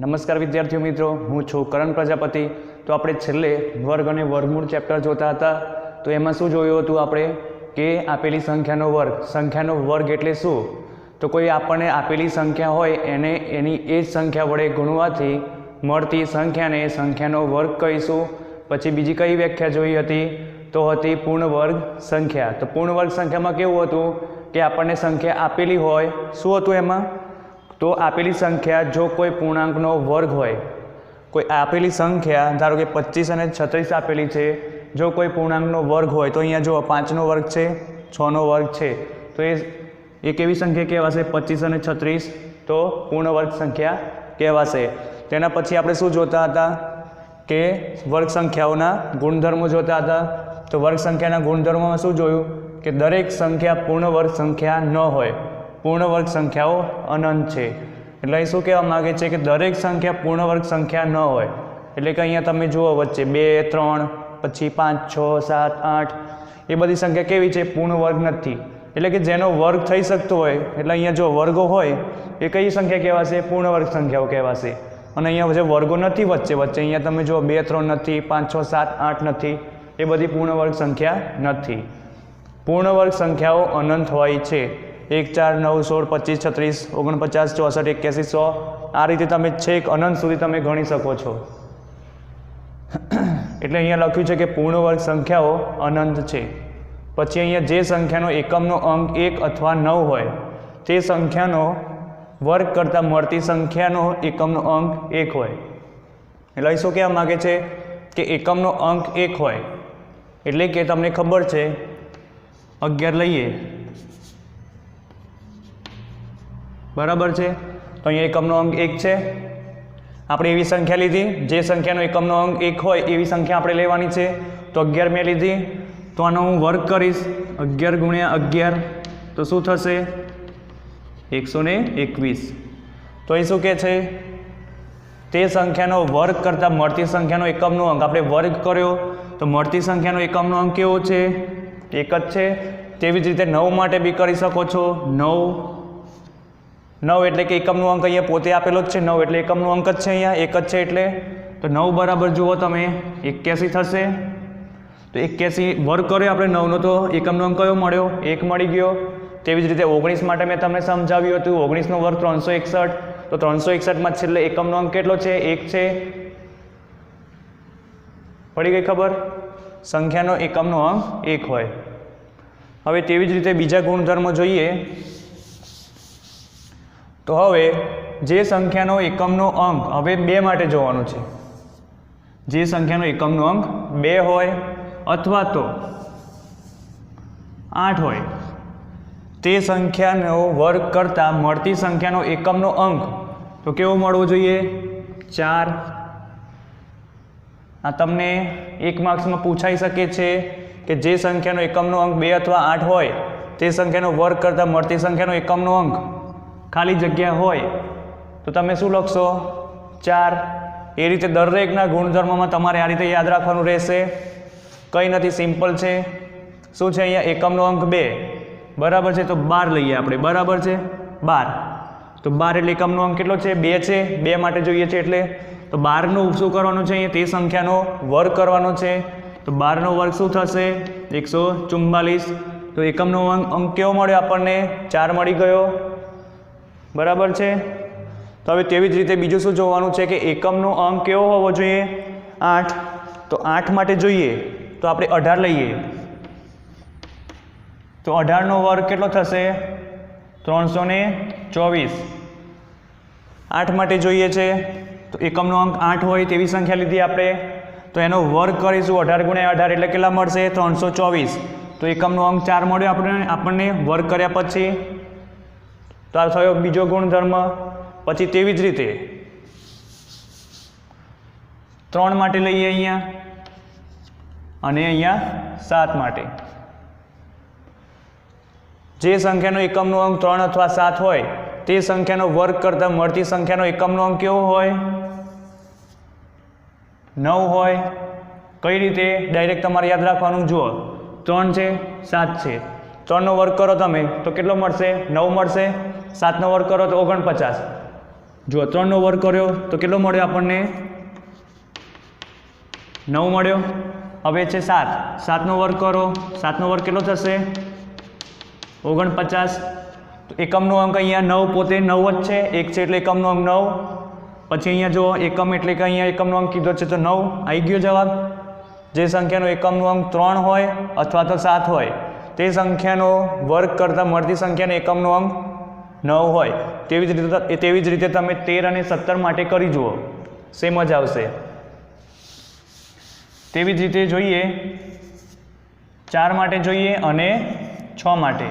નમસ્કાર વિદ્યાર્થીઓ મિત્રો, હું છું કરણ પ્રજાપતિ। તો આપણે છેલ્લે વર્ગ અને વર્ગમૂળ ચેપ્ટર જોતા હતા। તો એમાં શું જોયું હતું આપણે કે આપેલી સંખ્યાનો વર્ગ એટલે શું? તો કોઈ આપણને આપેલી સંખ્યા હોય એને એની એ જ સંખ્યા વડે ગુણવાથી મળતી સંખ્યાને સંખ્યાનો વર્ગ કહીશું। પછી બીજી કઈ વ્યાખ્યા જોઈ હતી? તો હતી પૂર્ણ વર્ગ સંખ્યા। તો પૂર્ણ વર્ગ સંખ્યામાં કેવું હતું કે આપણને સંખ્યા આપેલી હોય, શું હતું એમાં? તો આપેલી સંખ્યા જો કોઈ પૂર્ણાંકનો વર્ગ હોય, કોઈ આપેલી સંખ્યા ધારો કે 25 અને 36 આપેલી છે, જો કોઈ પૂર્ણાંકનો વર્ગ હોય તો અહીંયા જો 5નો વર્ગ છે, 6નો વર્ગ છે, તો એ કેવી સંખ્યા કહેવાશે? 25 અને 36 તો પૂર્ણ વર્ગ સંખ્યા કહેવાશે। તેના પછી આપણે શું જોતા હતા કે વર્ગ સંખ્યાઓના ગુણધર્મો જોતા હતા। તો વર્ગ સંખ્યાના ગુણધર્મોમાં શું જોયું કે દરેક સંખ્યા પૂર્ણ વર્ગ સંખ્યા ન હોય, પૂર્ણ વર્ગ સંખ્યાઓ અનંત છે। એટલે અહીં શું કહેવા માગે છે કે દરેક સંખ્યા પૂર્ણ વર્ગ સંખ્યા ન હોય, એટલે કે અહીંયા તમે જુઓ વચ્ચે 2, 3, પછી 5, 6, 7, 8 એ બધી સંખ્યા કેવી છે? પૂર્ણ વર્ગ નથી, એટલે કે જેનો વર્ગ થઈ શકતો હોય, એટલે અહીંયા જો વર્ગો હોય એ કઈ સંખ્યા કહેવાશે? પૂર્ણ વર્ગ સંખ્યાઓ કહેવાશે। અને અહીંયા જે વર્ગો નથી વચ્ચે અહીંયા તમે જુઓ 2, 3 નથી, 5, 6, 7, 8 નથી, એ બધી પૂર્ણ વર્ગ સંખ્યા નથી। પૂર્ણ વર્ગ સંખ્યાઓ અનંત હોય છે। 1, 4, 9, 16, 25, 36, 49, 64, 81, 100 આ રીતે તમે છેક અનંત સુધી તમે ગણી શકો છો। એટલે અહીંયા લખ્યું છે કે પૂર્ણ વર્ગ સંખ્યાઓ અનંત છે। પછી અહીંયા જે સંખ્યાનો એકમનો અંક 1 અથવા 9 હોય તે સંખ્યાનો વર્ગ કરતાં મળતી સંખ્યાનો એકમનો અંક 1 હોય। એટલે અહીં શું કહેવા માગે છે કે એકમનો અંક 1 હોય, એટલે કે તમને ખબર છે 11 લઈએ, બરાબર છે? તો અહીંયા એકમનો અંક 1 છે। આપણે એવી સંખ્યા લીધી જે સંખ્યાનો એકમનો અંક 1 હોય એવી સંખ્યા આપણે લેવાની છે। તો 11 મેં લીધી, તો આનો હું વર્ગ કરીશ 11 ગુણ્યા 11 તો શું થશે? 121। તો એ શું કહે છે? તે સંખ્યાનો વર્ગ કરતાં મળતી સંખ્યાનો એકમનો અંક આપણે વર્ગ કર્યો તો મળતી સંખ્યાનો એકમનો અંક કેવો છે? 1 જ છે। તેવી જ રીતે 9 માટે બી કરી શકો છો। 9 એટલે કે એકમનો અંક અહીંયા પોતે આપેલો જ છે 9, એટલે એકમનો અંક જ છે અહીંયા 1 જ છે, એટલે તો 9 બરાબર જુઓ તમે 81 થશે। તો 81 વર્ગ કર્યો આપણે 9નો તો એકમનો અંક કયો મળ્યો? 1 મળી ગયો। તેવી જ રીતે 19 માટે મેં તમને સમજાવ્યું હતું 19નો વર્ગ 361, તો 361માં છેલ્લે એકમનો અંક કેટલો છે? 1 છે। પડી ગઈ ખબર? સંખ્યાનો એકમનો અંક 1 હોય। હવે તેવી જ રીતે બીજા ગુણધર્મો જોઈએ। તો હવે જે સંખ્યાનો એકમનો અંક હવે 2 માટે જોવાનું છે। જે સંખ્યાનો એકમનો અંક 2 હોય અથવા તો 8 હોય તે સંખ્યાનો વર્ગ કરતાં મળતી સંખ્યાનો એકમનો અંક તો કેવો મળવો જોઈએ? 4। આ તમને 1 માર્ક્સમાં પૂછાઈ શકે છે કે જે સંખ્યાનો એકમનો અંક 2 અથવા 8 હોય તે સંખ્યાનો વર્ગ કરતાં મળતી સંખ્યાનો એકમનો અંક ખાલી જગ્યા હોય તો તમે શું લખશો? 4। એ રીતે દરેકના ગુણધર્મોમાં તમારે આ રીતે યાદ રાખવાનું રહેશે। કંઈ નથી, સિમ્પલ છે। શું છે અહીંયા? એકમનો અંક 2 બરાબર છે, તો 12 લઈએ આપણે, બરાબર છે? 12 તો 12 એટલે એકમનો અંક કેટલો છે? 2 છે। 2 માટે જોઈએ છે એટલે તો 12નું શું કરવાનું છે? અહીંયા તે સંખ્યાનો વર્ગ કરવાનો છે। તો 12નો વર્ગ શું થશે? 144। તો એકમનો અંક કેવો મળ્યો આપણને? 4 મળી ગયો, બરાબર છે? તો હવે તેવી જ રીતે બીજું શું જોવાનું છે કે એકમનો અંક કેવો હોવો જોઈએ? 8। તો 8 માટે જોઈએ તો આપણે 18 લઈએ, તો 18નો વર્ગ કેટલો થશે? 324। 8 માટે જોઈએ છે તો એકમનો અંક 8 હોય તેવી સંખ્યા લીધી આપણે, તો એનો વર્ગ કરીશું 18 ગુણ્યા 18 એટલે કેટલા મળશે? 324। તો એકમનો અંક 4 મળ્યો આપણને વર્ગ કર્યા પછી। તો આ થયો બીજો ગુણધર્મ। પછી તેવી જ રીતે 3 માટે લઈએ અહીંયા, અને અહીંયા 7 માટે। જે સંખ્યાનો એકમનો અંક 3 અથવા 7 હોય તે સંખ્યાનો વર્ગ કરતાં મળતી સંખ્યાનો એકમનો અંક કેવો હોય? 9 હોય। કઈ રીતે? ડાયરેક્ટ તમારે યાદ રાખવાનું, જુઓ 3 છે, 7 છે, 3નો વર્ગ કરો તમે તો કેટલો મળશે? 9 મળશે। 7નો વર્ગ કરો તો 49। જો 3નો વર્ગ કર્યો તો કેટલો મળ્યો આપણને 9 મળ્યો. હવે છે 7, 7નો વર્ગ કરો, 7નો વર્ગ કેટલો થશે 49. એકમનો અંક અહીંયા 9 પોતે 9 જ છે, 1 છે એટલે એકમનો અંક 9. પછી અહીંયા જો એકમ એટલે કે અહીંયા એકમનો અંક કીધો છે તો 9 આવી ગયો જવાબ. જે સંખ્યાનો એકમનો અંક 3 હોય અથવા તો 7 હોય તે સંખ્યાનો વર્ગ કરતાં મળતી સંખ્યાનો એકમનો અંક 9 હોય. તેવી જ રીતે તમે 13 અને 17 માટે કરી જુઓ, સેમ જ આવશે. તેવી જ રીતે જોઈએ 4 માટે જોઈએ અને 6 માટે.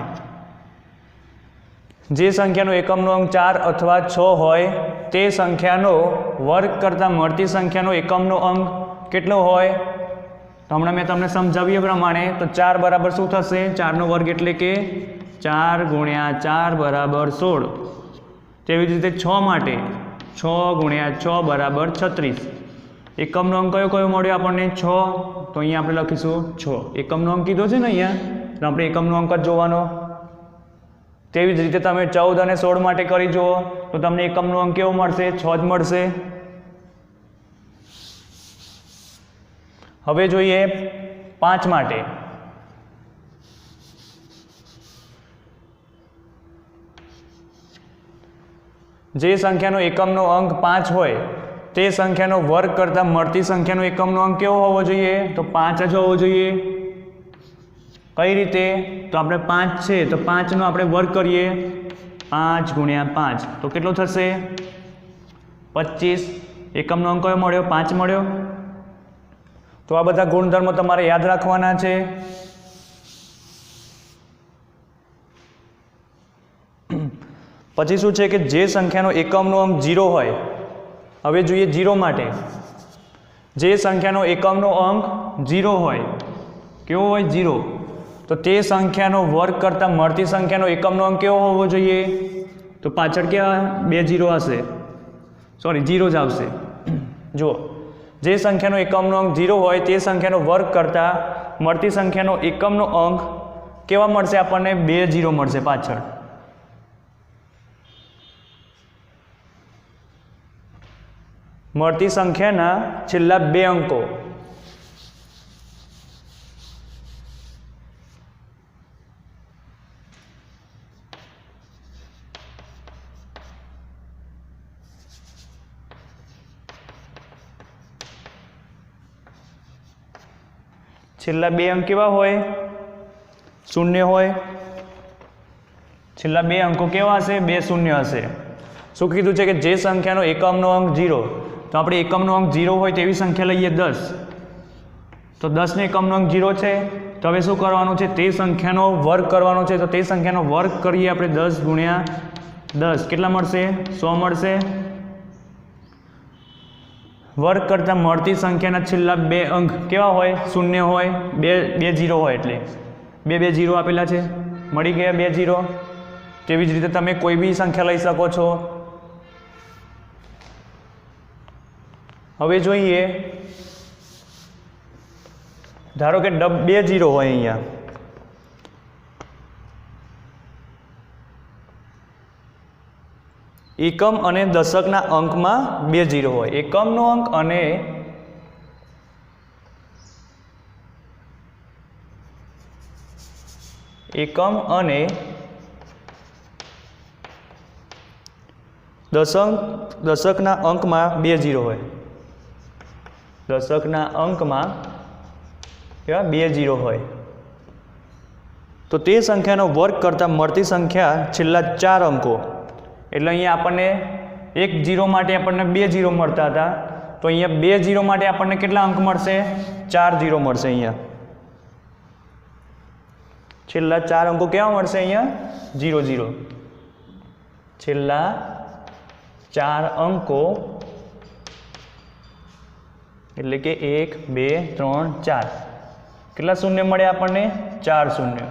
જે સંખ્યાનો એકમનો અંક 4 અથવા 6 હોય તે સંખ્યાનો વર્ગ કરતાં મળતી સંખ્યાનો એકમનો અંક કેટલો હોય? તો હમણાં મેં તમને સમજાવ્યું એ પ્રમાણે તો 4 બરાબર શું થશે? 4નો વર્ગ એટલે કે 4 × 4 બરાબર 16. તેવી જ રીતે 6 માટે 6 × 6 બરાબર 36. એકમનો અંક કયો મળ્યો આપણને? 6. તો અહીંયા આપણે લખીશું 6. એકમનો અંક કીધો છે ને અહીંયા, તો આપણે એકમનો અંક જ જોવાનો. તેવી જ રીતે તમે 14 અને 16 માટે કરી જુઓ તો તમને એકમનો અંક કેવો મળશે? 6 જ મળશે. હવે જોઈએ 5 માટે. જે સંખ્યાનો એકમનો અંક 5 હોય તે સંખ્યાનો વર્ગ કરતાં મળતી સંખ્યાનો એકમનો અંક કેવો હોવો જોઈએ? તો 5 જ હોવો જોઈએ. કઈ રીતે? તો આપણે 5 છે તો 5નો આપણે વર્ગ કરીએ, 5 × 5 તો કેટલો થશે? 25. એકમનો અંક કયો મળ્યો? 5 મળ્યો. તો આ બધા ગુણધર્મો તમારે યાદ રાખવાના છે. પછી શું છે કે જે સંખ્યાનો એકમનો અંક 0 હોય, હવે જોઈએ 0 માટે. જે સંખ્યાનો એકમનો અંક 0 હોય, કેવો હોય? 0. તો તે સંખ્યાનો વર્ગ કરતાં મળતી સંખ્યાનો એકમનો અંક કેવો હોવો જોઈએ? તો પાછળ ક્યાં 2 0 હશે, સોરી 0 જ આવશે. જુઓ, જે સંખ્યાનો એકમનો અંક 0 હોય તે સંખ્યાનો વર્ગ કરતાં મળતી સંખ્યાનો એકમનો અંક કેવા મળશે આપણને? 2 0 મળશે પાછળ. મળતી સંખ્યાના છેલ્લા 2 અંકો. છેલ્લા 2 અંક કેવા હોય? 0 હોય. છેલ્લા 2 અંકો કેવા હશે? 2 0 હશે. શું કીધું છે કે જે સંખ્યાનો એકમનો અંક 0, તો આપણે એકમનો અંક 0 હોય તેવી સંખ્યા લઈએ 10. તો 10 ને એકમનો અંક 0 છે, તો હવે શું કરવાનું છે? તે સંખ્યાનો વર્ગ કરવાનો છે. તો તે સંખ્યાનો વર્ગ કરીએ આપણે 10 × 10. કેટલા મળશે? 100 મળશે. વર્ગ કરતાં મળતી સંખ્યાના છેલ્લા 2 અંક કેવા હોય? 0 હોય. 2 0 હોય એટલે 2 0 આપેલા છે, મળી ગયા 2 0. તેવી જ રીતે તમે કોઈ બી સંખ્યા લઈ શકો છો. હવે જોઈએ, ધારો કે 2 0 હોય અહીંયા, એકમ અને દશકના અંકમાં 2 0 હોય. એકમનો અંક અને દશકના અંકમાં 2 0 હોય. દશકના અંકમાં કેવા? 2 0 હોય. તો તે સંખ્યાનો વર્ગ કરતાં મળતી સંખ્યા છેલ્લા 4 અંકો. એટલે અહીંયા આપણને 1 0 માટે આપણને 2 0 મળતા હતા, તો અહીંયા 2 0 માટે આપણને કેટલા અંક મળશે? 4 0 મળશે. અહીંયા છેલ્લા 4 અંકો કેવા મળશે? અહીંયા 0 0. છેલ્લા 4 અંકો એટલે કે 1 2 3 4. કેટલા શૂન્ય મળે આપણને? 4 શૂન્ય.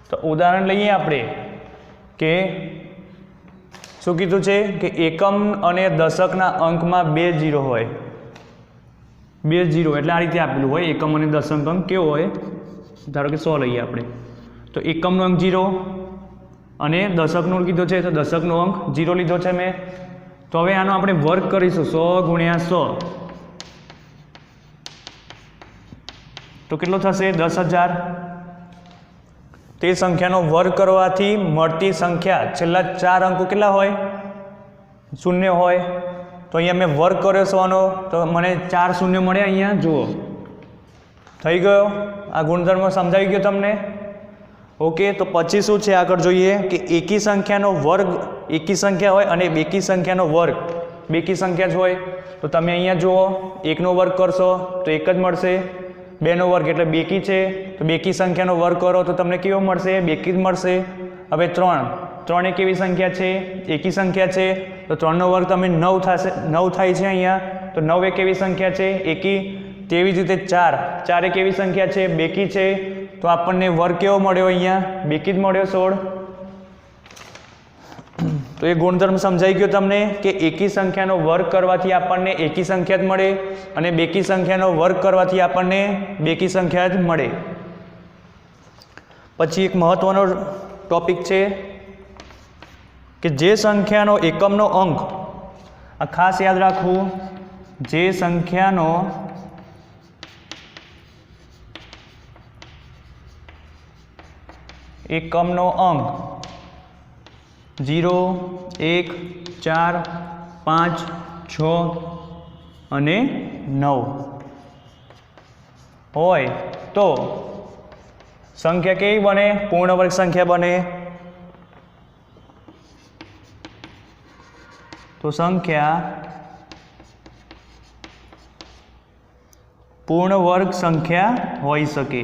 તો ઉદાહરણ લઈએ આપણે કે શું કીધું છે કે એકમ અને દશકના અંકમાં 2 0 હોય. 2 0 એટલે આ રીતે આપેલું હોય. એકમ અને દશક અંક કેવો હોય? ધારો કે 100 લઈએ આપણે, તો એકમનો અંક 0, અને દશકનું કીધું છે તો દશકનો અંક 0 લીધો છે મેં. તો હવે આનો આપણે વર્ગ કરીશું 100 ગુણ્યા 100 તો કેટલો થશે 10,000. તે સંખ્યાનો વર્ગ કરવાથી મળતી સંખ્યા છેલ્લા 4 અંકો કેટલા હોય? 0 હોય. તો અહીંયા મેં વર્ગ કર્યો 100નો તો મને 4 શૂન્ય મળ્યા. અહીંયા જુઓ થઈ ગયો. આ ગુણધર્મ સમજાવી ગયો તમને? ઓકે. તો પછી શું છે આગળ જોઈએ કે એકી સંખ્યાનો વર્ગ એકી સંખ્યા હોય અને બેકી સંખ્યાનો વર્ગ બેકી સંખ્યા જ હોય. તો તમે અહીંયા જુઓ 1નો વર્ગ કરશો તો 1 જ મળશે. 2નો વર્ગ એટલે બેકી છે તો બેકી સંખ્યાનો વર્ગ કરો તો તમને કેવો મળશે? બેકી જ મળશે. હવે 3 એ કેવી સંખ્યા છે? એકી સંખ્યા છે. તો 3નો વર્ગ તમે 9 થશે. 9 થાય છે અહીંયા. તો 9 એ કેવી સંખ્યા છે? એકી. તેવી જ રીતે 4 એ કેવી સંખ્યા છે? બેકી છે. તો આપણને વર્ગ કેવો મળ્યો? અહીંયા બેકી જ મળ્યો 16. તો એ ગુણધર્મ સમજાઈ ગયો તમને કે એકી સંખ્યાનો વર્ગ કરવાથી આપણને એકી સંખ્યા જ મળે અને બેકી સંખ્યાનો વર્ગ કરવાથી આપણને બેકી સંખ્યા જ મળે. પછી એક મહત્વનો ટોપિક છે કે જે સંખ્યાનો એકમનો અંક, આ ખાસ યાદ રાખવું, જે સંખ્યાનો એકમનો અંક 0, 1, 4, 5, 6 અને 9 હોય તો સંખ્યા કેવી બને? પૂર્ણ વર્ગ સંખ્યા બને. તો સંખ્યા પૂર્ણ વર્ગ સંખ્યા હોઈ શકે.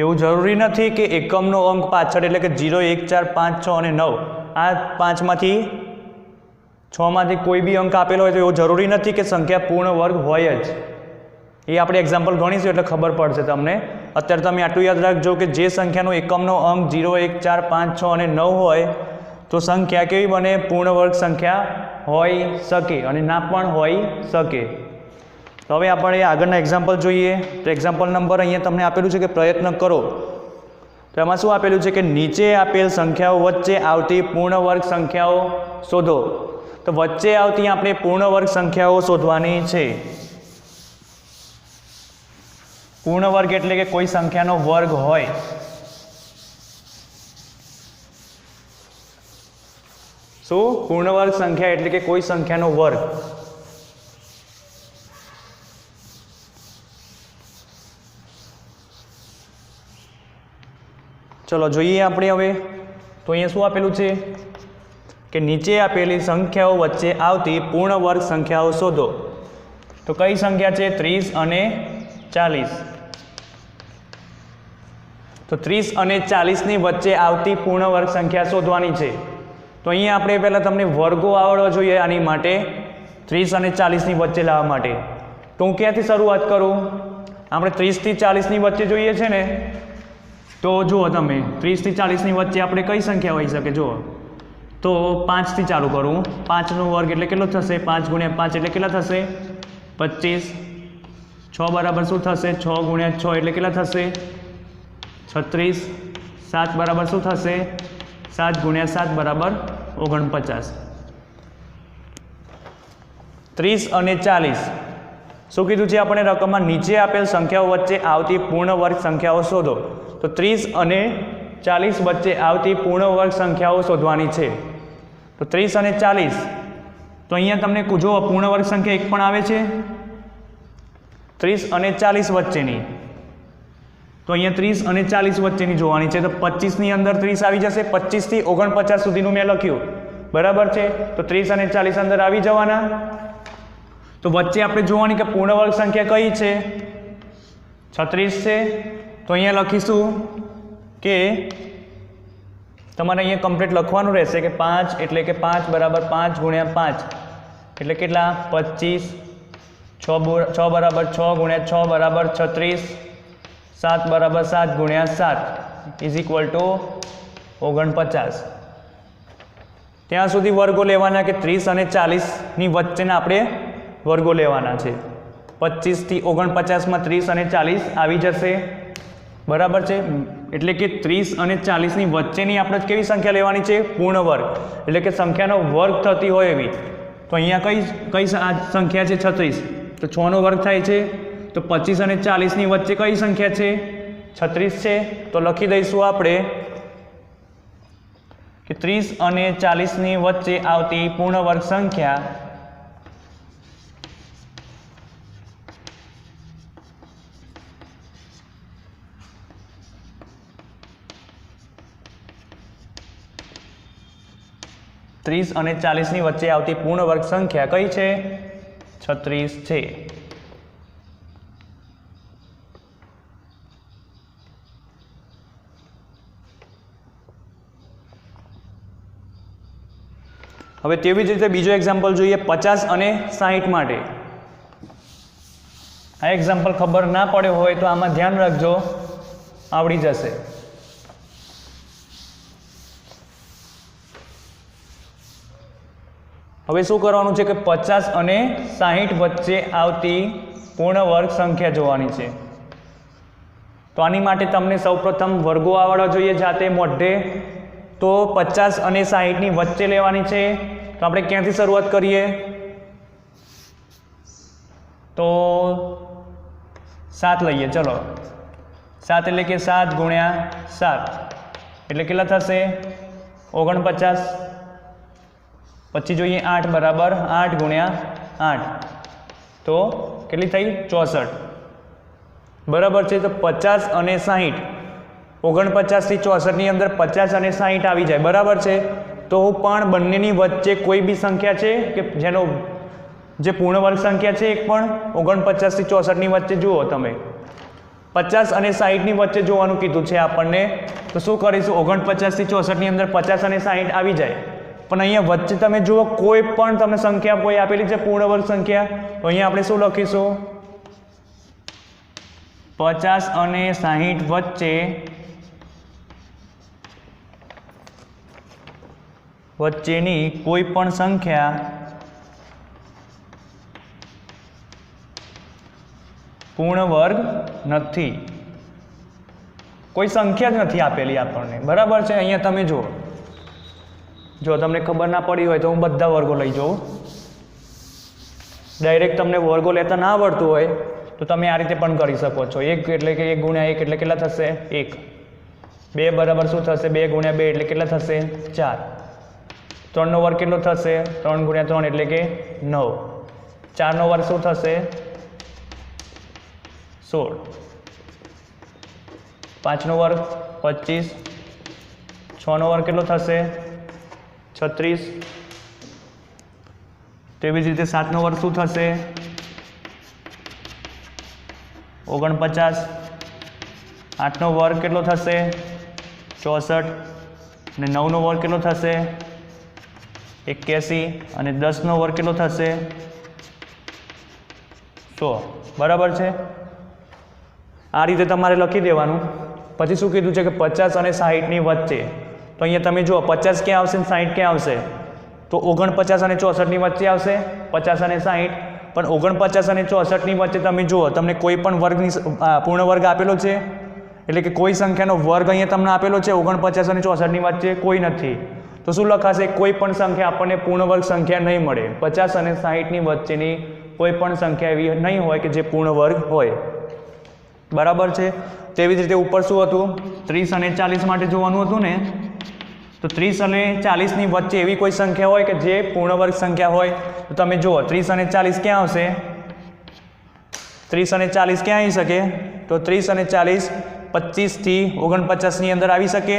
એવું જરૂરી નથી કે એકમનો અંક પાછળ એટલે કે 0, 1, 4, 5, 6 અને 9 આ 5માંથી 6માંથી કોઈ બી અંક આપેલો હોય તો એવું જરૂરી નથી કે સંખ્યા પૂર્ણ વર્ગ હોય જ. એ આપણે એક્ઝામ્પલ ગણીશું એટલે ખબર પડશે તમને. અત્યારે તમે આટલું યાદ રાખજો કે જે સંખ્યાનો એકમનો અંક 0, 1, 4, 5, 6 અને 9 હોય તો સંખ્યા કેવી બને? પૂર્ણ વર્ગ સંખ્યા હોઈ શકે અને ના પણ હોઈ શકે. તો હવે આપણે આગળના એક્ઝામ્પલ જોઈએ. તો એક્ઝામ્પલ નંબર અહીંયા તમને આપેલું છે કે પ્રયત્ન કરો. તો એમાં શું આપેલું છે કે નીચે આપેલ સંખ્યાઓ વચ્ચે આવતી પૂર્ણ વર્ગ સંખ્યાઓ શોધો. તો વચ્ચે આવતી આપણે પૂર્ણ વર્ગ સંખ્યાઓ શોધવાની છે. પૂર્ણ વર્ગ એટલે કે કોઈ સંખ્યાનો વર્ગ હોય. શું? પૂર્ણ વર્ગ સંખ્યા એટલે કે કોઈ સંખ્યાનો વર્ગ. ચલો જોઈએ આપણે હવે. તો અહીંયા શું આપેલું છે કે નીચે આપેલી સંખ્યાઓ વચ્ચે આવતી પૂર્ણ વર્ગ સંખ્યાઓ શોધો. તો કઈ સંખ્યા છે? 30 અને 40. તો 30 અને 40ની વચ્ચે આવતી પૂર્ણ વર્ગ સંખ્યા શોધવાની છે. તો અહીંયા આપણે પહેલાં તમને વર્ગો આવડવા જોઈએ. આની માટે 30 અને 40ની વચ્ચે લાવવા માટે તો હું ક્યાંથી શરૂઆત કરું? આપણે 30 થી 40ની વચ્ચે જોઈએ છે ને. તો જુઓ તમે 30 થી 40ની વચ્ચે આપણે કઈ સંખ્યા હોઈ શકે? જુઓ તો 5થી ચાલુ કરું. 5નો વર્ગ એટલે કેટલો થશે? 5 ગુણ્યા 5 એટલે કેટલા થશે? 25. 6 બરાબર શું થશે? 6 ગુણ્યા 6 એટલે કેટલા થશે? 36. 7 બરાબર શું થશે? 7 ગુણ્યા 7 બરાબર 49. 30 અને 40 શું કીધું છે આપણે રકમમાં? નીચે આપેલ સંખ્યાઓ વચ્ચે આવતી પૂર્ણ વર્ગ સંખ્યાઓ શોધો. તો 30 અને 40 વચ્ચે આવતી પૂર્ણ વર્ગ સંખ્યાઓ શોધવાની છે. તો 30 અને 40 તો અહીંયા તમને જો પૂર્ણ વર્ગ સંખ્યા એક પણ આવે છે 30 અને 40 વચ્ચેની. તો અહીંયા 30 અને 40 વચ્ચેની જોવાની છે. તો 25ની અંદર 30 આવી જશે. 25 થી 49 સુધીનું મેં લખ્યું બરાબર છે. તો 30 અને 40 અંદર આવી જવાના. તો વચ્ચે આપણે જોવાની કે પૂર્ણ વર્ગ સંખ્યા કઈ છે? 36 છે. તો અહીંયા લખીશું કે તમારે અહીંયા કમ્પ્લીટ લખવાનું રહેશે કે 5 એટલે કે 5 બરાબર 5 ગુણ્યા 5 એટલે કેટલા? 25. 6 બરાબર 6 ગુણ્યા 6 બરાબર 36. 7 બરાબર 7 ગુણ્યા 7 ઇઝ ઇક્વલ ટુ 49. ત્યાં સુધી વર્ગો લેવાના કે 30 અને 40ની વચ્ચેના આપણે વર્ગો લેવાના છે. 25 થી 49માં 30 અને 40 આવી જશે. બરાબર છે, એટલે કે 30 અને 40ની વચ્ચેની આપણે કેવી સંખ્યા લેવાની છે? પૂર્ણ વર્ગ, એટલે કે સંખ્યાનો વર્ગ થતી હોય એવી. તો અહીંયા કઈ સંખ્યા છે? 36. તો 6નો વર્ગ થાય છે. તો 25 અને 40ની વચ્ચે કઈ સંખ્યા છે? 36 છે. તો લખી દઈશું આપણે કે 30 અને 40ની વચ્ચે આવતી પૂર્ણ વર્ગ સંખ્યા અને 40ની વચ્ચે આવતી પૂર્ણ વર્ગ સંખ્યા કઈ છે? 36 છે. હવે તેવી જ રીતે બીજો એક્ઝામ્પલ જોઈએ 50 અને 60 માટે. આ એક્ઝામ્પલ ખબર ના પડ્યો હોય તો આમાં ધ્યાન રાખજો, આવડી જશે. હવે શું કરવાનું છે કે 50 અને 60 વચ્ચે આવતી પૂર્ણ વર્ગ સંખ્યા જોવાની છે. તો આની માટે તમને સૌપ્રથમ વર્ગો આવડવા જોઈએ જાતે મોઢે. તો 50 અને 60ની વચ્ચે લેવાની છે. તો આપણે ક્યાંથી શરૂઆત કરીએ? તો 7 લઈએ. ચલો 7 એટલે કે 7 ગુણ્યા 7 એટલે કેટલા થશે? 49. પછી જોઈએ 8 બરાબર 8 ગુણ્યા 8 તો કેટલી થઈ? 64. બરાબર છે. તો 50 અને 60, 49 થી 64ની અંદર 50 અને 60 આવી જાય. બરાબર છે. તો પણ બંનેની વચ્ચે કોઈ બી સંખ્યા છે કે જેનો જે પૂર્ણ વર્ગ સંખ્યા છે એક પણ 49 થી 64ની વચ્ચે જુઓ તમે. 50 અને 60ની વચ્ચે જોવાનું કીધું છે આપણને. તો શું કરીશું? 49 થી 64ની અંદર 50 અને 60 આવી જાય. પણ અહીંયા વચ્ચે તમે જુઓ કોઈ પણ તમને સંખ્યા કોઈ આપેલી છે પૂર્ણ વર્ગ સંખ્યા. તો અહીંયા આપણે શું લખીશું? 50 અને 60 વચ્ચેની કોઈ પણ સંખ્યા પૂર્ણ વર્ગ નથી. કોઈ સંખ્યા જ નથી આપેલી આપણને. બરાબર છે. અહીંયા તમે જુઓ, જો તમને ખબર ના પડી હોય તો હું બધા વર્ગો લઈ જાઉં. ડાયરેક્ટ તમને વર્ગો લેતા ના આવડતું હોય તો તમે આ રીતે પણ કરી શકો છો. 1 એટલે કે 1 ગુણ્યા 1 એટલે કેટલા થશે? 1. 2 બરાબર શું થશે? 2 ગુણ્યા 2 એટલે કેટલા થશે? 4. 3નો વર્ગ કેટલો થશે? 3 ગુણ્યા 3 એટલે કે 9. 4નો વર્ગ શું થશે? 16. 5નો વર્ગ 25. 6નો વર્ગ કેટલો થશે? 36. તેવી જ રીતે 7નો વર્ગ શું થશે? 49. 8નો વર્ગ કેટલો થશે? 64. અને 9નો વર્ગ કેટલો થશે? 81. અને 10નો વર્ગ કેટલો થશે? 100. બરાબર છે. આ રીતે તમારે લખી દેવાનું. પછી શું કીધું છે કે 50 અને 60ની વચ્ચે. તો અહીંયા તમે જુઓ 50 ક્યાં આવશે ને 60 ક્યાં આવશે? તો 49 અને 64ની વચ્ચે આવશે. 50 અને 60. પણ 49 અને 64ની વચ્ચે તમે જુઓ તમને કોઈ પણ વર્ગની પૂર્ણ વર્ગ આપેલો છે? એટલે કે કોઈ સંખ્યાનો વર્ગ અહીંયા તમને આપેલો છે 49 અને 64ની વચ્ચે? કોઈ નથી. તો શું લખાશે? કોઈ પણ સંખ્યા આપણને પૂર્ણ વર્ગ સંખ્યા નહીં મળે. 50 અને 60ની વચ્ચેની કોઈ પણ સંખ્યા એવી નહીં હોય કે જે પૂર્ણ વર્ગ હોય. બરાબર છે. તેવી જ રીતે ઉપર શું હતું? 30 અને 40 માટે જોવાનું હતું ને. તો 30 અને 40ની વચ્ચે એવી કોઈ સંખ્યા હોય કે જે પૂર્ણ વર્ગ સંખ્યા હોય. તો તમે જુઓ 30 અને 40 ક્યાં આવશે? 30 અને 40 ક્યાં આવી શકે? તો 30 અને 40 25 થી 49ની અંદર આવી શકે.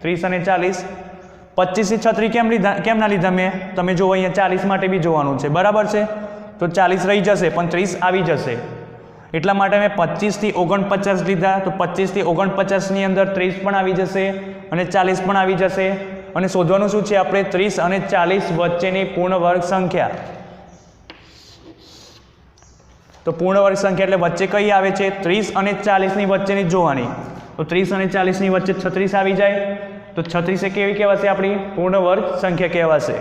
30 અને 40 25 થી 36 કેમ ના લીધા મેં? તમે જુઓ અહીંયા 40 માટે બી જોવાનું છે. બરાબર છે. તો 40 રહી જશે પણ 30 આવી જશે. એટલા માટે મેં 25 થી 49 લીધા. તો 25 થી 49ની અંદર 30 પણ આવી જશે અને 40 પણ આવી જશે. અને શોધવાનું શું છે આપણે? 30 અને 40 વચ્ચેની પૂર્ણ વર્ગ સંખ્યા. તો પૂર્ણ વર્ગ સંખ્યા એટલે વચ્ચે કઈ આવે છે? 30 અને 40ની વચ્ચેની જોવાની. તો 30 અને 40ની વચ્ચે 36 આવી જાય. તો 36 એ કેવી કહેવાશે? આપણી પૂર્ણ વર્ગ સંખ્યા કહેવાશે.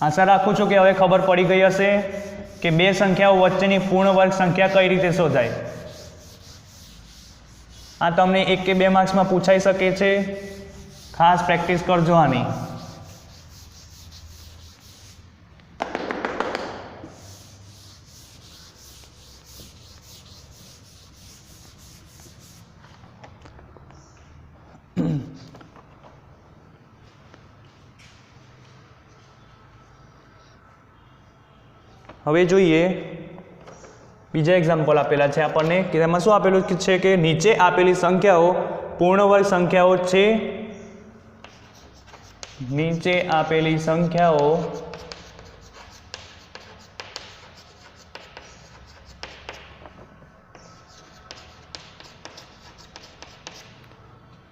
આશા રાખું છું કે હવે ખબર પડી ગઈ હશે. કે બે સંખ્યાઓ વચ્ચેની પૂર્ણ વર્ગ સંખ્યા કઈ રીતે શોધાય. આ તમને 1 કે 2 માર્ક્સમાં પૂછાઈ શકે છે. ખાસ પ્રેક્ટિસ કરજો આની. હવે જોઈએ બીજા એક્ઝામ્પલ આપેલા છે આપણને કે તેમાં શું આપેલું છે કે નીચે આપેલી સંખ્યાઓ પૂર્ણ વર્ગ સંખ્યાઓ છે. નીચે આપેલી સંખ્યાઓ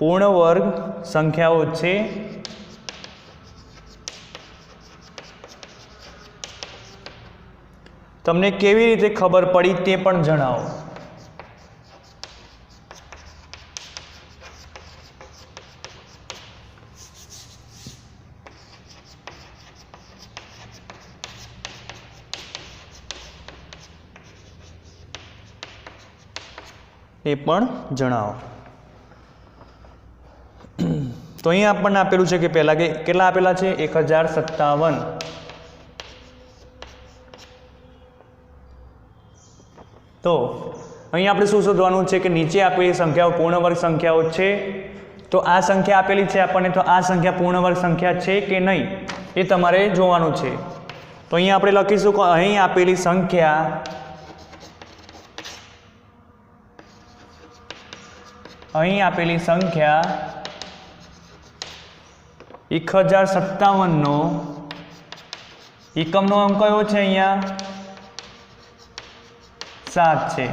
પૂર્ણ વર્ગ સંખ્યાઓ છે. તમને કેવી રીતે ખબર પડી તે પણ જણાવો. એ પણ જણાવો. તો અહીં આપણને આપેલું છે કે પહેલા કે કેટલા આપેલા છે 1057. તો અહીં આપણે શું શોધવાનું છે કે નીચે આપેલી સંખ્યાઓ પૂર્ણ વર્ગ સંખ્યાઓ છે. તો આ સંખ્યા આપેલી છે આપણને, તો આ સંખ્યા પૂર્ણ વર્ગ સંખ્યા છે કે નહીં એ તમારે જોવાનું છે. તો અહીં આપણે લખીશું કે અહીં આપેલી સંખ્યા નો 1057 એકમનો અંક કયો છે? અહીંયા 7 છે.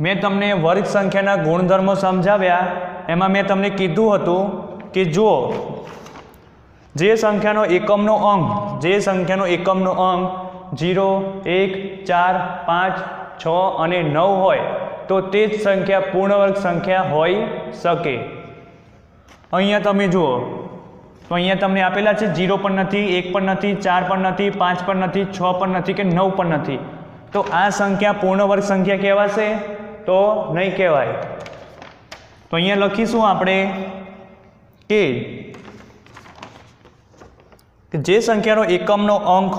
મેં તમને વર્ગ સંખ્યાના ગુણધર્મો સમજાવ્યા. એમાં મેં તમને કીધું હતું કે જો જે સંખ્યાનો એકમનો અંક 0, 1, 4, 5, 6 અને 9 હોય તો તે જ સંખ્યા પૂર્ણ વર્ગ સંખ્યા હોઈ શકે. અહીંયા તમે જુઓ તો અહીંયા તમને આપેલા છે 0 પણ નથી, 1 પણ નથી, 4 પણ નથી, 5 પણ નથી, 6 પણ નથી કે 9 પણ નથી. તો આ સંખ્યા પૂર્ણ વર્ગ સંખ્યા કહેવાશે? તો નહીં કહેવાય. તો અહીંયા લખીશું આપણે કે જે સંખ્યાનો એકમનો અંક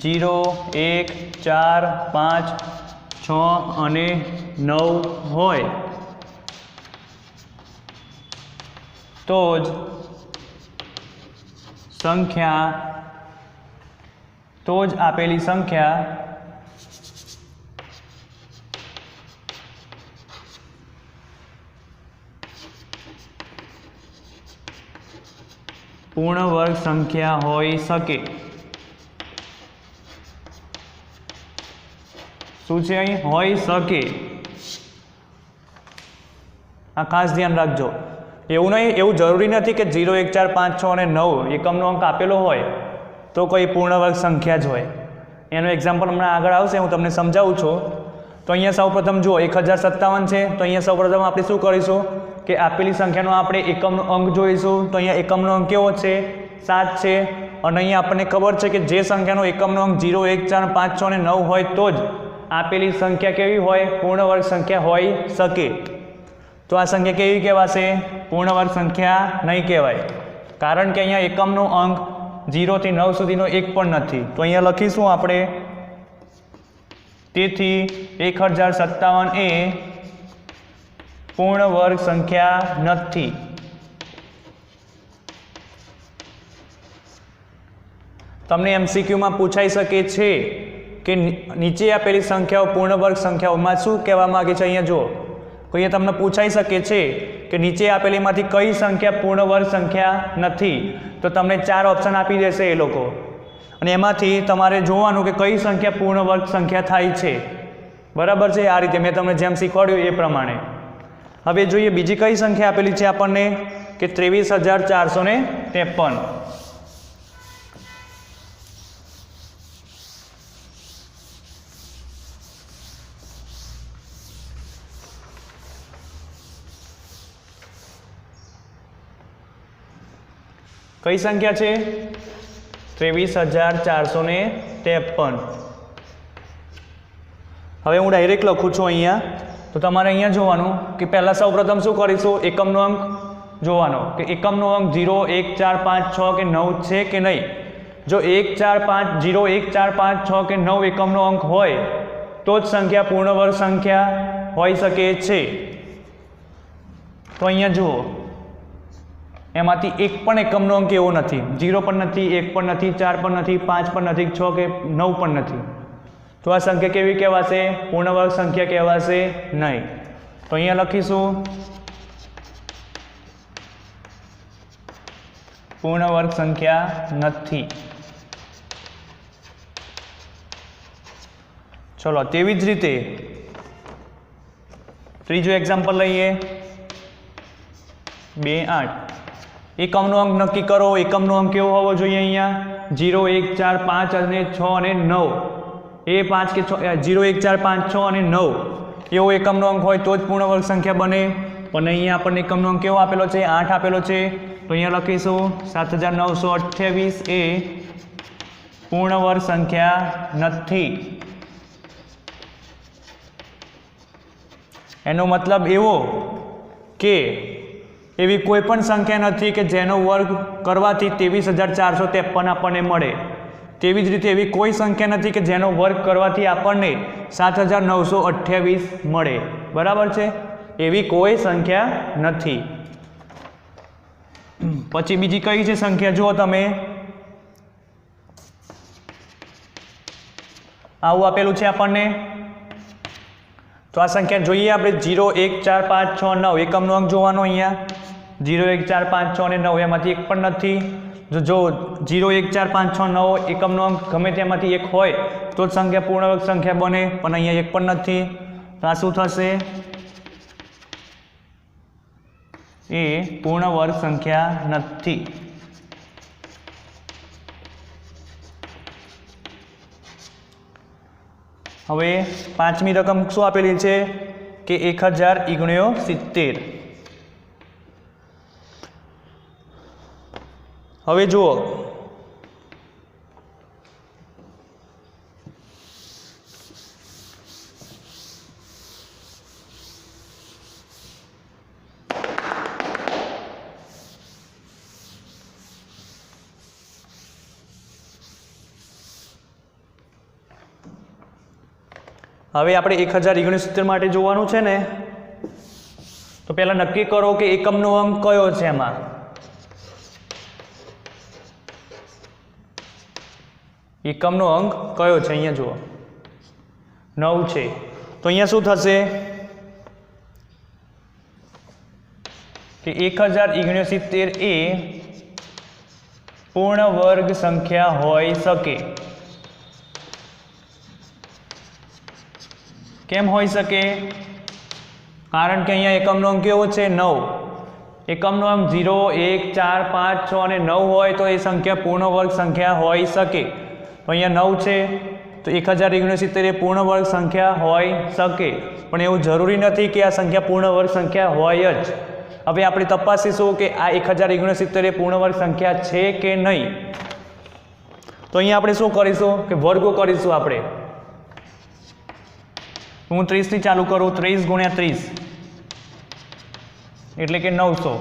0, 1, 4, 5, 6 અને 9 હોય તો જ આપેલી સંખ્યા પૂર્ણ વર્ગ સંખ્યા હોઈ શકે. શું છે અહીં? હોઈ શકે. આ ખાસ ધ્યાન રાખજો. એવું નહીં, એવું જરૂરી નથી કે 0, 1, 4, 5, 6 અને 9 એકમનો અંક આપેલો હોય તો કોઈ પૂર્ણ વર્ગ સંખ્યા જ હોય. એનું એક્ઝામ્પલ હમણાં આગળ આવશે, હું તમને સમજાવું છું. તો અહીંયા સૌપ્રથમ જુઓ 1057 છે. તો અહીંયા સૌપ્રથમ આપણે શું કરીશું કે આપેલી સંખ્યાનો આપણે એકમનો અંક જોઈશું. તો અહીંયા એકમનો અંક કેવો છે? 7 છે. અને અહીંયા આપણને ખબર છે કે જે સંખ્યાનો એકમનો અંક 0, 1, 4, 5, 6 અને 9 હોય તો જ આપેલી સંખ્યા કેવી હોય? પૂર્ણ વર્ગ સંખ્યા હોઈ શકે. તો આ સંખ્યા કેવી કહેવાશે? પૂર્ણ વર્ગ સંખ્યા નહીં કહેવાય, કારણ કે અહીંયા એકમનો અંક 0 થી 9 સુધીનો એક પણ નથી. તો અહીંયા લખીશું આપણે તેથી 1057 એ પૂર્ણ વર્ગ સંખ્યા નથી. તમને MCQમાં પૂછાઈ શકે છે કે નીચે આપેલી સંખ્યાઓ પૂર્ણ વર્ગ સંખ્યાઓમાં શું કહેવા માંગે છે? અહીંયા જુઓ, તો અહીંયા તમને પૂછાઈ શકે છે કે નીચે આપેલીમાંથી કઈ સંખ્યા પૂર્ણ વર્ગ સંખ્યા નથી. તો તમને 4 ઓપ્શન આપી દેશે એ લોકો, અને એમાંથી તમારે જોવાનું કે કઈ સંખ્યા પૂર્ણ વર્ગ સંખ્યા થાય છે. બરાબર છે? આ રીતે મેં તમને જેમ શીખવાડ્યું એ પ્રમાણે. હવે જોઈએ બીજી કઈ સંખ્યા આપેલી છે આપણને કે 23,453. કઈ સંખ્યા છે? 23,453. હવે હું ડાયરેક્ટ લખું છું અહીંયા. તો તમારે અહીંયા જોવાનું કે પહેલાં સૌપ્રથમ શું કરીશું? એકમનો અંક જોવાનો કે એકમનો અંક 0, 1, 4, 5, 6 કે 9 છે કે નહીં. જો 1, 4, 5, 0, 1, 4, 5, 6 કે 9 એકમનો અંક હોય તો જ સંખ્યા પૂર્ણ વર્ગ સંખ્યા હોઈ શકે છે. તો અહીંયા જુઓ, એમાંથી એક પણ એકમનો અંક એવો નથી. 0 પણ નથી, 1 પણ નથી, 4 પણ નથી, 5 પણ નથી, 6 કે 9 પણ નથી. તો આ સંખ્યા કેવી કહેવાશે? પૂર્ણ વર્ગ સંખ્યા કહેવાશે નહીં. તો અહીંયા લખીશું પૂર્ણ વર્ગ સંખ્યા નથી. ચલો તેવી જ રીતે ત્રીજું એક્ઝામ્પલ લઈએ. 2, 8. એકમનો અંક નક્કી કરો. એકમનો અંક કેવો હોવો જોઈએ? અહીંયા 0, 1, 4, 5 અને 6 અને 9. એ 5 કે 6, 0, 1, 4, 5, 6 અને 9 એવો એકમનો અંક હોય તો જ પૂર્ણ વર્ગ સંખ્યા બને. પણ અહીંયા આપણને એકમનો અંક કેવો આપેલો છે? 8 આપેલો છે. તો અહીંયા લખીશું 7,928 એ પૂર્ણ વર્ગ સંખ્યા નથી. એનો મતલબ એવો કે એવી કોઈ પણ સંખ્યા નથી કે જેનો વર્ગ કરવાથી 23,453 આપણને મળે. તેવી જ રીતે એવી કોઈ સંખ્યા નથી કે જેનો વર્ગ કરવાથી આપણને 7,928 મળે. બરાબર છે? એવી કોઈ સંખ્યા નથી. પછી બીજી કઈ છે સંખ્યા? જુઓ તમે, આવું આપેલું છે આપણને. તો આ સંખ્યા જોઈએ આપણે. 0, 1, 4, 5, 6, 9 એકમનો અંક જોવાનો. અહીંયા 0, 1, 4, 5, 6 અને 9 એમાંથી એક પણ નથી. જો 0, 1, 4, 5, 6, 9 એકમનો અંક ગમે તેમાંથી એક હોય તો જ સંખ્યા પૂર્ણ વર્ગ સંખ્યા બને. પણ અહીંયા એક પણ નથી. તો આ શું થશે? એ પૂર્ણ વર્ગ સંખ્યા નથી. હવે પાંચમી રકમ શું આપેલી છે કે 1069. હવે જુઓ, હવે આપણે 1069 માટે જોવાનું છે ને. તો પહેલાં નક્કી કરો કે એકમનો અંક કયો છે. એમાં એકમનો અંક કયો છે? અહીંયા જુઓ 9 છે. તો અહીંયા શું થશે કે 1069 એ પૂર્ણ વર્ગ સંખ્યા હોઈ શકે. કેમ હોઈ શકે? કારણ કે અહીંયા એકમનો અંક કેવો છે? 9. એકમનો અંક 0, 1, 4, 5, 6 અને 9 હોય તો એ સંખ્યા પૂર્ણ વર્ગ સંખ્યા હોઈ શકે. તો અહીંયા 9 છે. તો 1069 એ પૂર્ણ વર્ગ સંખ્યા હોઈ શકે. પણ એવું જરૂરી નથી કે આ સંખ્યા પૂર્ણ વર્ગ સંખ્યા હોય જ. હવે આપણે તપાસીશું કે આ 1069 એ પૂર્ણ વર્ગ સંખ્યા છે કે નહીં. તો અહીંયા આપણે શું કરીશું કે વર્ગો કરીશું. આપણે હું 30 થી ચાલુ કરું. 30 × 30 એટલે કે 900.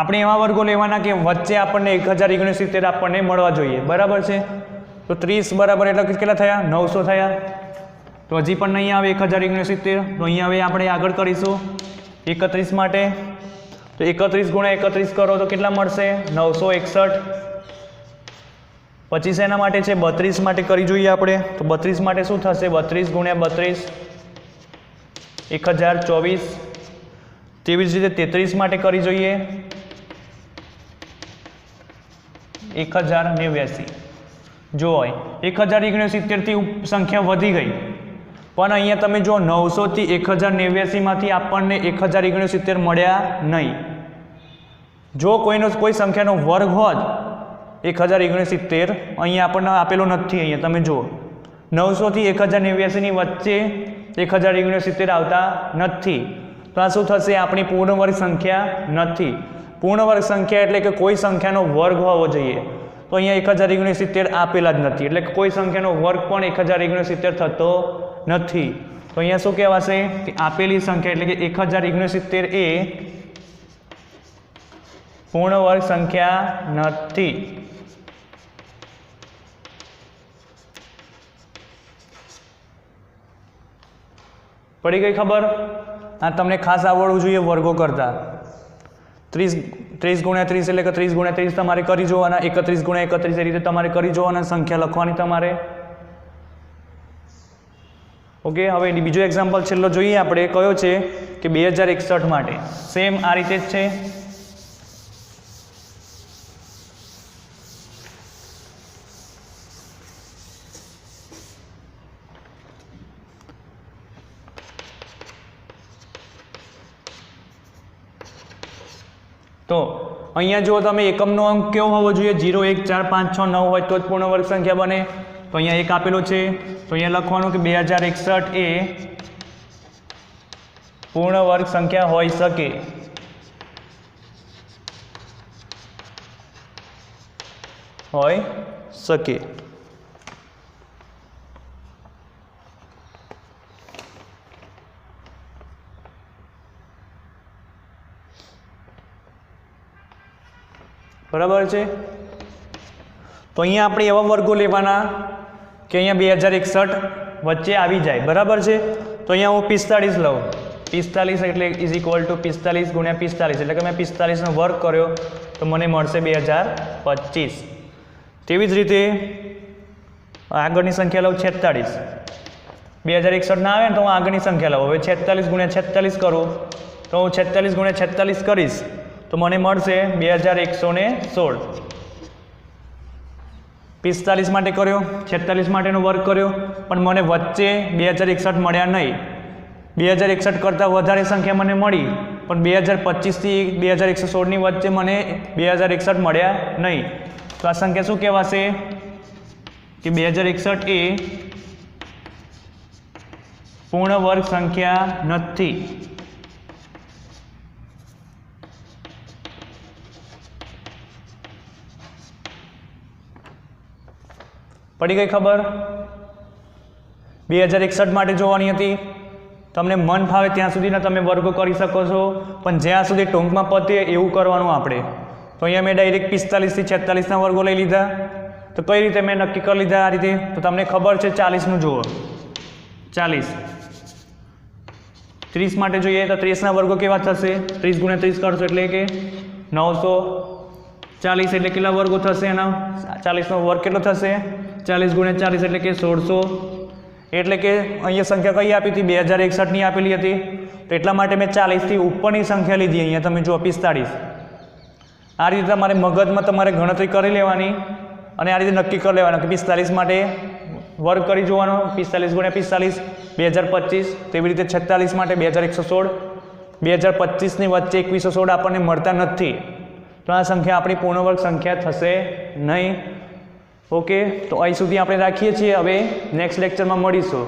આપણે એવા વર્ગો લેવાના કે વચ્ચે આપણને 1069 આપણને મળવા જોઈએ. બરાબર છે? તો 30 બરાબર એટલે કેટલા થયા? 900 થયા. તો હજી પણ નહીં આવે 1069. તો અહીંયા હવે આપણે આગળ કરીશું 31 માટે. તો 31 × 31 કરો તો કેટલા મળશે? 961. પછી એના માટે છે 32 માટે કરી જોઈએ આપણે. તો 32 માટે શું થશે? 32 × 32 1024. તેવી જ રીતે 33 માટે કરી જોઈએ 1089. જો 1069 થી સંખ્યા વધી ગઈ. પણ અહીંયા તમે જો 900 થી 1089 માંથી આપણને 1069 મળ્યા નહીં. જો કોઈ સંખ્યાનો વર્ગ હોત 1069 અહીંયા આપણને આપેલો નથી. અહીંયા તમે જુઓ 900 થી 1089 ની વચ્ચે 1069 આવતા નથી. તો આ શું થશે? આપણી પૂર્ણ વર્ગ સંખ્યા નથી. પૂર્ણ વર્ગ સંખ્યા એટલે કે કોઈ સંખ્યાનો વર્ગ હોવો જોઈએ. તો અહીંયા 1069 આપેલા જ નથી, એટલે કોઈ સંખ્યાનો વર્ગ પણ 1069 થતો નથી. તો અહીંયા શું કહેવાશે કે આપેલી સંખ્યા એટલે કે 1069 એ પૂર્ણ વર્ગ સંખ્યા નથી. પડી ગઈ ખબર? આ તમને ખાસ આવડવું જોઈએ વર્ગો કરતા. 30 ગુણ્યા 30 એટલે કે 30 ગુણ્યા 30 તમારે કરી જોવાના, 31 ગુણ્યા 31 એ રીતે તમારે કરી જોવાના, સંખ્યા લખવાની તમારે. ઓકે, હવે બીજો એક્ઝામ્પલ છેલ્લો જોઈએ આપણે. કયો છે કે 2061 માટે સેમ આ રીતે જ છે. તો અહીંયા જો તમે એકમનો અંક કેવો હોવો જોઈએ? 0 1 4 5 6 9 હોય તો જ પૂર્ણ વર્ગ સંખ્યા બને. તો અહીંયા 1 આપેલો છે, તો અહીંયા લખવાનું કે 2061 એ પૂર્ણ વર્ગ સંખ્યા હોઈ શકે. હોઈ શકે. બરાબર છે? તો અહીંયા આપણે એવા વર્ગો લેવાના કે અહીંયા 2061 વચ્ચે આવી જાય. બરાબર છે? તો અહીંયા હું 45 લઉં. 45 એટલે ઇઝ ઇક્વલ ટુ 45 ગુણ્યા 45 એટલે કે મેં 45 નો વર્ગ કર્યો તો મને મળશે 2025. તેવી જ રીતે આગળની સંખ્યા લઉં 46. 2061 ના આવે ને તો હું આગળની સંખ્યા લઉં. હવે 46 ગુણ્યા 46 કરું તો હું 46 ગુણ્યા 46 કરીશ તો મને મળશે 2116. 45 માટે કર્યો, 46 માટેનો વર્ગ કર્યો, પણ મને વચ્ચે 2061 મળ્યા નહીં. 2061 કરતાં વધારે સંખ્યા મને મળી, પણ 2025 થી 2116 ની વચ્ચે મને 2061 મળ્યા નહીં. તો આ સંખ્યા શું કહેવાશે કે 2061 એ પૂર્ણ વર્ગ સંખ્યા નથી. પડી ગઈ ખબર? 2061 માટે જોવાની હતી. તમને મન ફાવે ત્યાં સુધીના તમે વર્ગો કરી શકો છો, પણ જ્યાં સુધી ટૂંકમાં પતે એવું કરવાનું આપણે. તો અહીંયા મેં ડાયરેક્ટ 45 થી 46ના વર્ગો લઈ લીધા. તો કઈ રીતે મેં નક્કી કરી લીધા આ રીતે? તો તમને ખબર છે 40નું જુઓ. 40 30 માટે જોઈએ તો 30ના વર્ગો કેવા થશે? 30 ગુણ્યા 30 કરશો એટલે કે 940 એટલે કેટલા વર્ગો થશે એના? 40નો વર્ગ કેટલો થશે? 40 ગુણ્યા 40 એટલે કે 1600. એટલે કે અહીંયા સંખ્યા કઈ આપી હતી? 2061ની આપેલી હતી. તો એટલા માટે મેં 40થી ઉપરની સંખ્યા લીધી. અહીંયા તમે જુઓ 45. આ રીતે તમારે મગજમાં તમારે ગણતરી કરી લેવાની અને આ રીતે નક્કી કરી લેવાનું કે 45 માટે વર્ગ કરી જોવાનો. 45 ગુણ્યા 45 2025. તેવી રીતે 46 માટે 2116. 2025ની વચ્ચે 2116 આપણને મળતા નથી, તો આ સંખ્યા આપણી પૂર્ણ વર્ગ સંખ્યા થશે નહીં. ઓકે, તો અહીં સુધી આપણે રાખીએ છીએ. હવે નેક્સ્ટ લેક્ચરમાં મળીશું.